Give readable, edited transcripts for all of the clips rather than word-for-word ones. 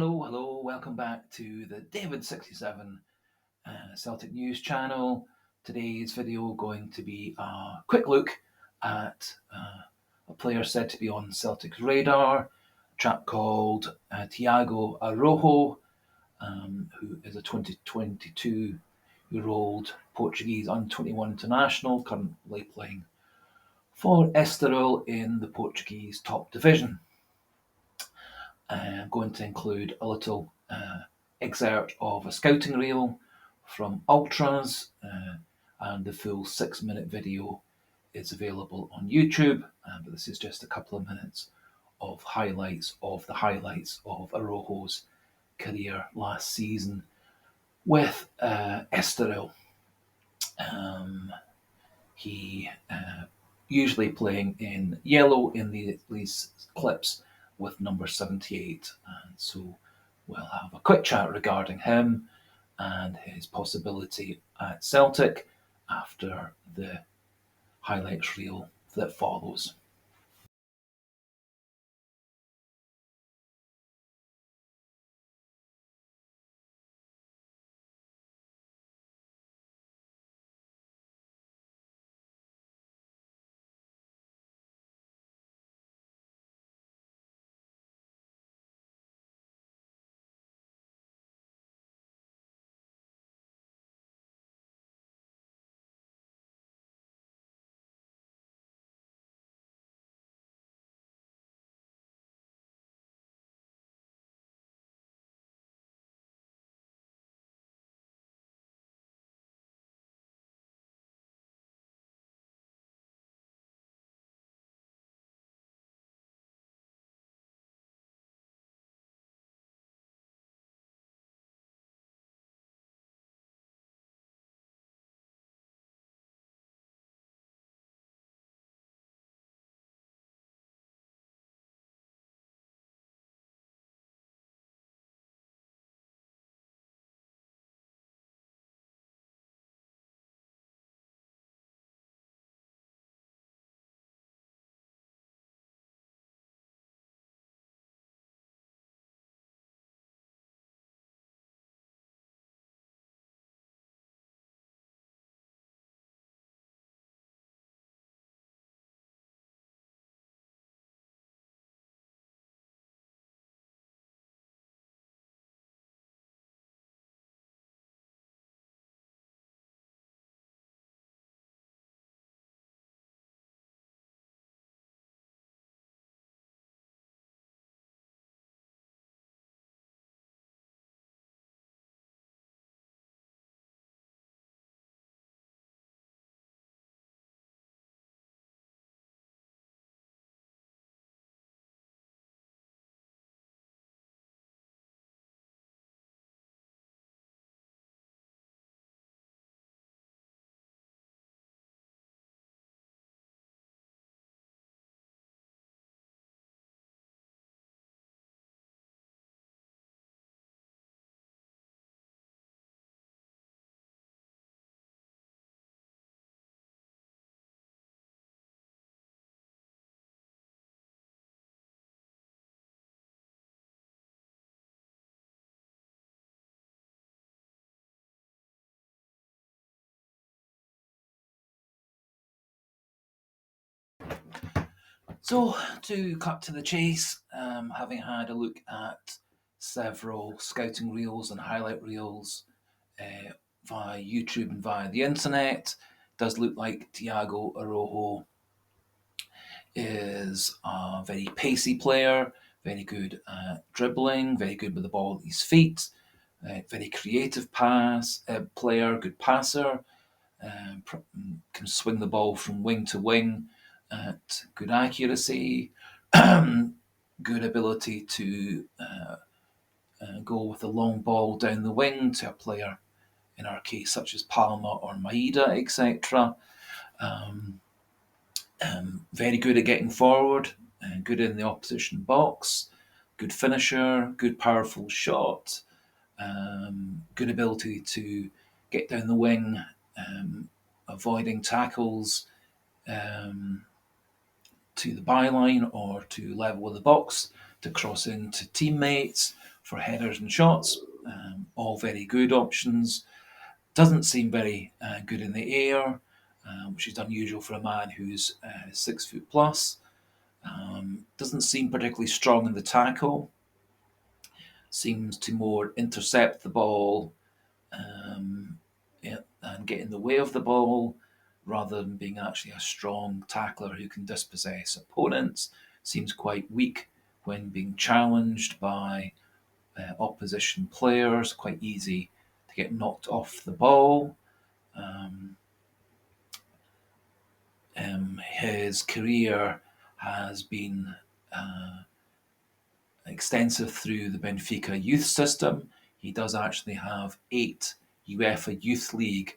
Hello, welcome back to the David67 Celtic News channel. Today's video going to be a quick look at a player said to be on Celtic's radar, a chap called Tiago Araujo, who is a 2022-year-old Portuguese under-21 international, currently playing for Estoril in the Portuguese top division. I'm going to include a little excerpt of a scouting reel from Ultras, and the full 6-minute video is available on YouTube, but this is just a couple of minutes of highlights of Araujo's career last season with Estoril. He usually playing in yellow in these clips with number 78, and so we'll have a quick chat regarding him and his possibility at Celtic after the highlights reel that follows. So, to cut to the chase, having had a look at several scouting reels and highlight reels via YouTube and via the internet, does look like Tiago Araujo is a very pacey player, very good at dribbling, very good with the ball at his feet, very creative player, good passer, can swing the ball from wing to wing at good accuracy, good ability to go with the long ball down the wing to a player, in our case, such as Palma or Maeda, etc. Very good at getting forward, good in the opposition box, good finisher, good powerful shot, good ability to get down the wing, avoiding tackles to the byline or to level with the box, to cross into teammates for headers and shots. All very good options. Doesn't seem very good in the air, which is unusual for a man who's 6 foot plus. Doesn't seem particularly strong in the tackle. Seems to more intercept the ball, yeah, and get in the way of the ball rather than being actually a strong tackler who can dispossess opponents. Seems quite weak when being challenged by opposition players, quite easy to get knocked off the ball. His career has been extensive through the Benfica youth system. He does actually have 8 UEFA Youth League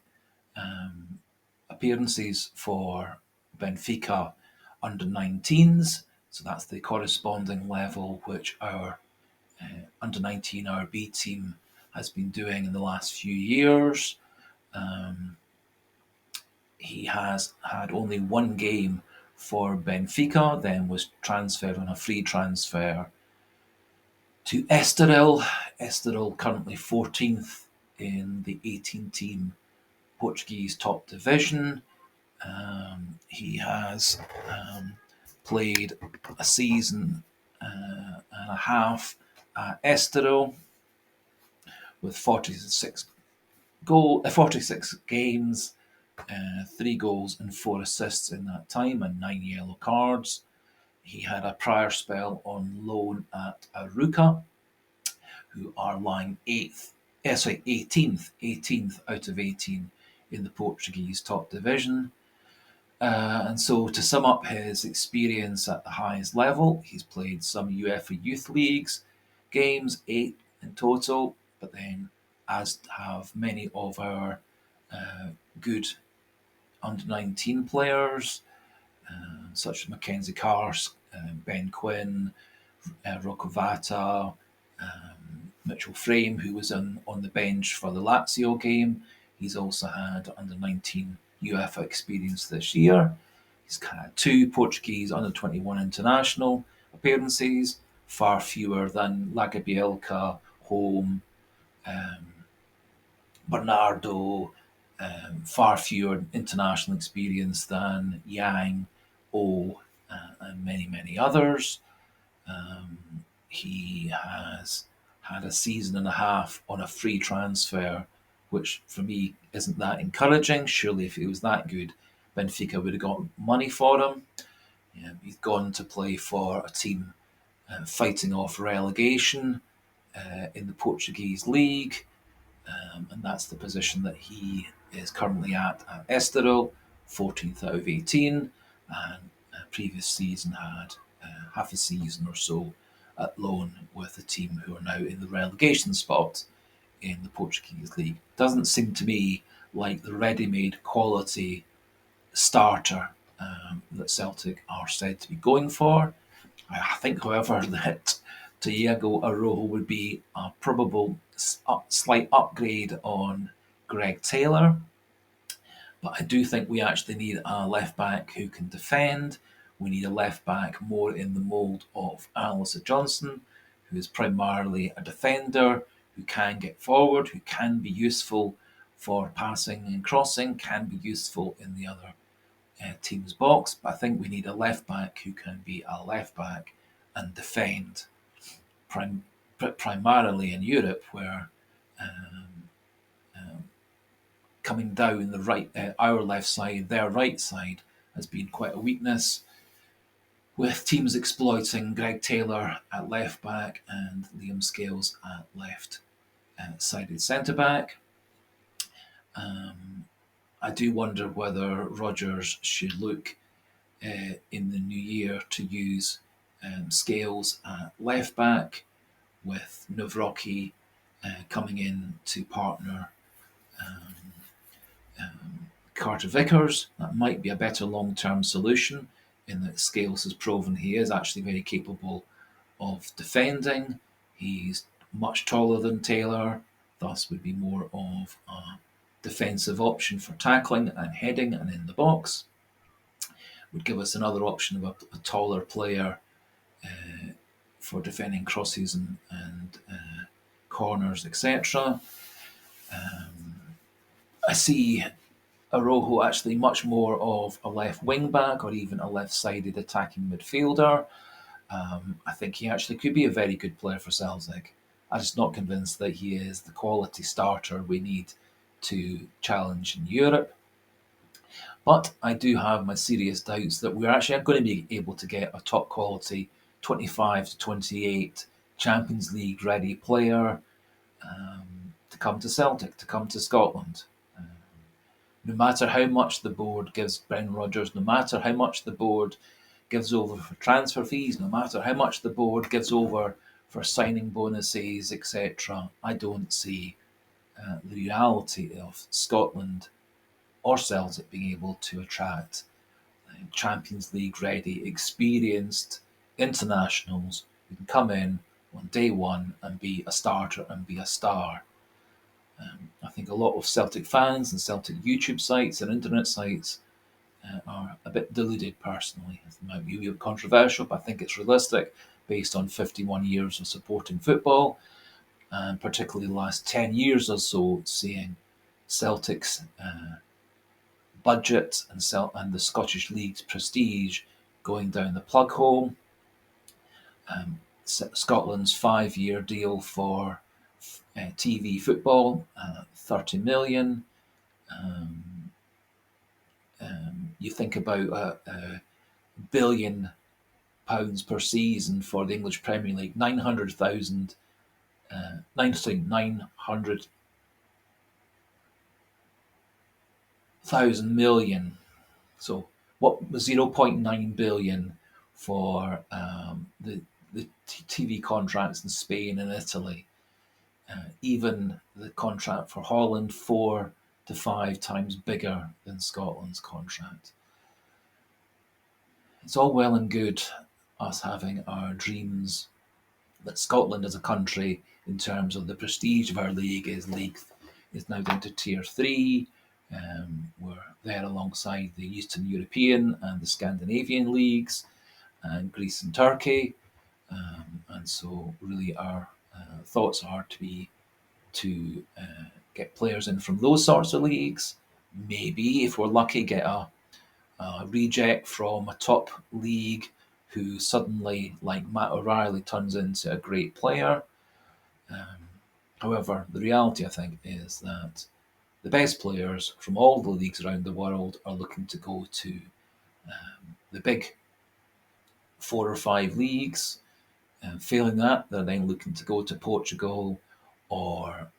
appearances for Benfica under 19s. So that's the corresponding level which our under 19 our B team has been doing in the last few years. He has had only one game for Benfica, then was transferred on a free transfer to Estoril. Estoril currently 14th in the 18-team Portuguese top division. He has played a season and a half at Estoril with 46 games, 3 goals and 4 assists in that time, and 9 yellow cards. He had a prior spell on loan at Aruca, who are lying 18th out of 18 in the Portuguese top division. And so, to sum up his experience at the highest level, he's played some UEFA Youth Leagues games, 8 in total, but then, as have many of our good under 19 players, such as Mackenzie Carse, Ben Quinn, Rocovata, Mitchell Frame, who was on the bench for the Lazio game. He's also had under 19 UEFA experience this year. He's had 2 Portuguese under 21 international appearances, far fewer than Lagabielka, Holm, Bernardo, far fewer international experience than Yang, O, and many, many others. He has had a season and a half on a free transfer, which for me isn't that encouraging. Surely, if he was that good, Benfica would have got money for him. He's gone to play for a team fighting off relegation in the Portuguese league, and that's the position that he is currently at Estoril, 14th out of 18, and previous season had half a season or so at loan with a team who are now in the relegation spot in the Portuguese league. Doesn't seem to me like the ready-made quality starter that Celtic are said to be going for. I think, however, that Tiago Araujo would be a probable slight upgrade on Greg Taylor. But I do think we actually need a left back who can defend. We need a left back more in the mould of Alistair Johnson, who is primarily a defender, who can get forward, who can be useful for passing and crossing, can be useful in the other team's box. But I think we need a left back who can be a left back and defend, primarily in Europe, where coming down the right, our left side, their right side, has been quite a weakness, with teams exploiting Greg Taylor at left back and Liam Scales at left sided centre back. I do wonder whether Rodgers should look in the new year to use Scales at left back, with Novrocky coming in to partner Carter Vickers. That might be a better long-term solution, in that Scales has proven he is actually very capable of defending. He's much taller than Taylor, thus would be more of a defensive option for tackling and heading and in the box. Would give us another option of a taller player for defending crosses and corners, etc. I see Araujo actually much more of a left wing back or even a left-sided attacking midfielder. I think he actually could be a very good player for Celtic. I'm just not convinced that he is the quality starter we need to challenge in Europe. But I do have my serious doubts that we're actually going to be able to get a top quality 25 to 28 Champions League ready player to come to Celtic, to come to Scotland. No matter how much the board gives Brendan Rodgers, no matter how much the board gives over for transfer fees, no matter how much the board gives over for signing bonuses, etc., I don't see the reality of Scotland or Celtic being able to attract Champions League ready, experienced internationals who can come in on day one and be a starter and be a star. I think a lot of Celtic fans and Celtic YouTube sites and internet sites are a bit deluded personally. It might be a bit controversial, but I think it's realistic based on 51 years of supporting football, and particularly the last 10 years or so, seeing Celtic's budget and the Scottish League's prestige going down the plug hole. Scotland's 5-year deal for TV football, 30 million. You think about £1 billion per season for the English Premier League, 900,000, 900,000 million. So what was 0.9 billion for the TV contracts in Spain and Italy? Even the contract for Holland 4 to 5 times bigger than Scotland's contract. It's all well and good us having our dreams that Scotland as a country, in terms of the prestige of our league, is now down to tier 3. We're there alongside the Eastern European and the Scandinavian leagues, and Greece and Turkey. And so, really, our thoughts are to get players in from those sorts of leagues. Maybe, if we're lucky, get a reject from a top league who suddenly, like Matt O'Reilly, turns into a great player. However, the reality, I think, is that the best players from all the leagues around the world are looking to go to the big 4 or 5 leagues. Failing that, they're then looking to go to Portugal or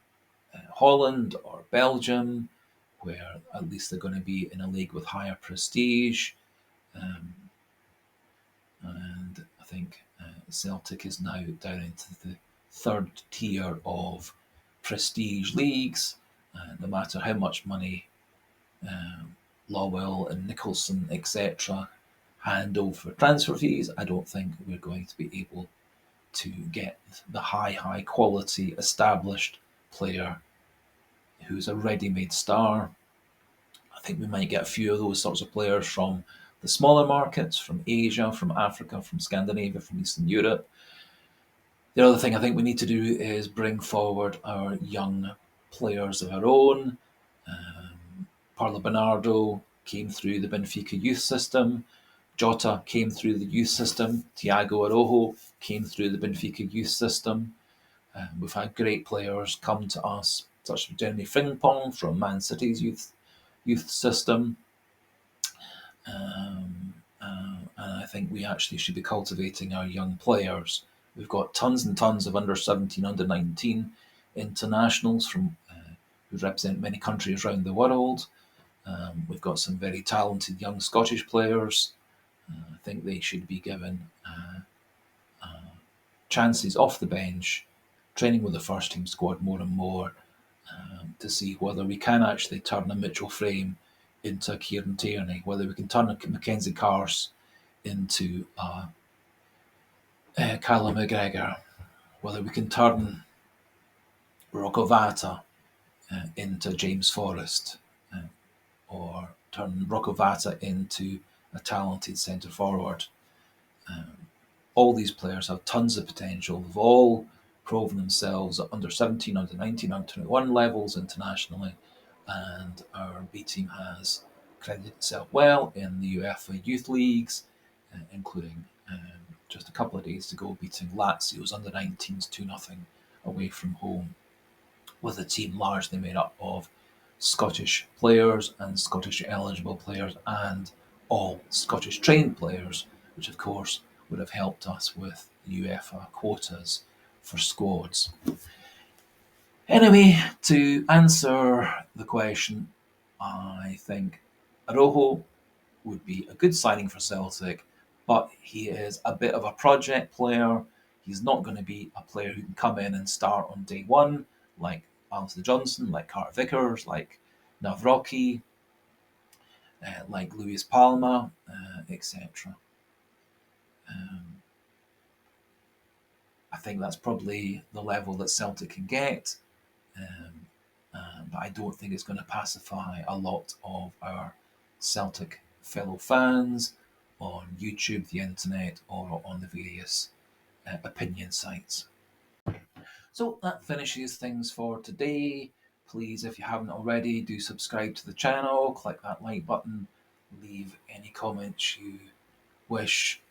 Holland or Belgium, where at least they're going to be in a league with higher prestige. And I think Celtic is now down into the third tier of prestige leagues. No matter how much money Lowell and Nicholson, etc., hand over transfer fees, I don't think we're going to be able to get the high quality established player who's a ready-made star. I think we might get a few of those sorts of players from the smaller markets, from Asia, from Africa, from Scandinavia, from Eastern Europe. The other thing I think we need to do is bring forward our young players of our own. Parla Bernardo came through the Benfica youth system. Jota came through the youth system. Tiago Araujo came through the Benfica youth system. We've had great players come to us, such as Jeremy Frimpong from Man City's youth system. And I think we actually should be cultivating our young players. We've got tons and tons of under 17, under 19 internationals from who represent many countries around the world. We've got some very talented young Scottish players. I think they should be given chances off the bench, training with the first team squad more and more, to see whether we can actually turn a Mitchell Frame into a Kieran Tierney, whether we can turn a Mackenzie Carse into Callum McGregor, whether we can turn Rocco Vata into James Forrest, or turn Rocco Vata into a talented centre forward. All these players have tons of potential. They've all proven themselves at under 17, under 19, under 21 levels internationally, and our B team has credited itself well in the UEFA Youth Leagues, including just a couple of days ago beating Lazio's under 19s 2-0 away from home, with a team largely made up of Scottish players and Scottish eligible players and all Scottish trained players, which of course would have helped us with UEFA quotas for squads. Anyway, to answer the question, I think Araujo would be a good signing for Celtic, but he is a bit of a project player. He's not going to be a player who can come in and start on day one, like Alistair Johnson, like Carter Vickers, like Navroki, like Luis Palma, etc. I think that's probably the level that Celtic can get, um, but I don't think it's going to pacify a lot of our Celtic fellow fans on YouTube, the internet, or on the various opinion sites. So that finishes things for today. Please, if you haven't already, do subscribe to the channel, click that like button, leave any comments you wish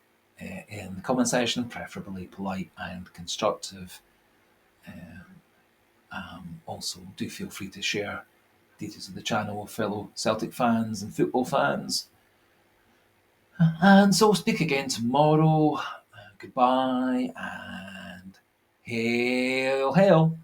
in the comment section, preferably polite and constructive. Also, do feel free to share details of the channel with fellow Celtic fans and football fans. And so we'll speak again tomorrow. Goodbye and hail, hail.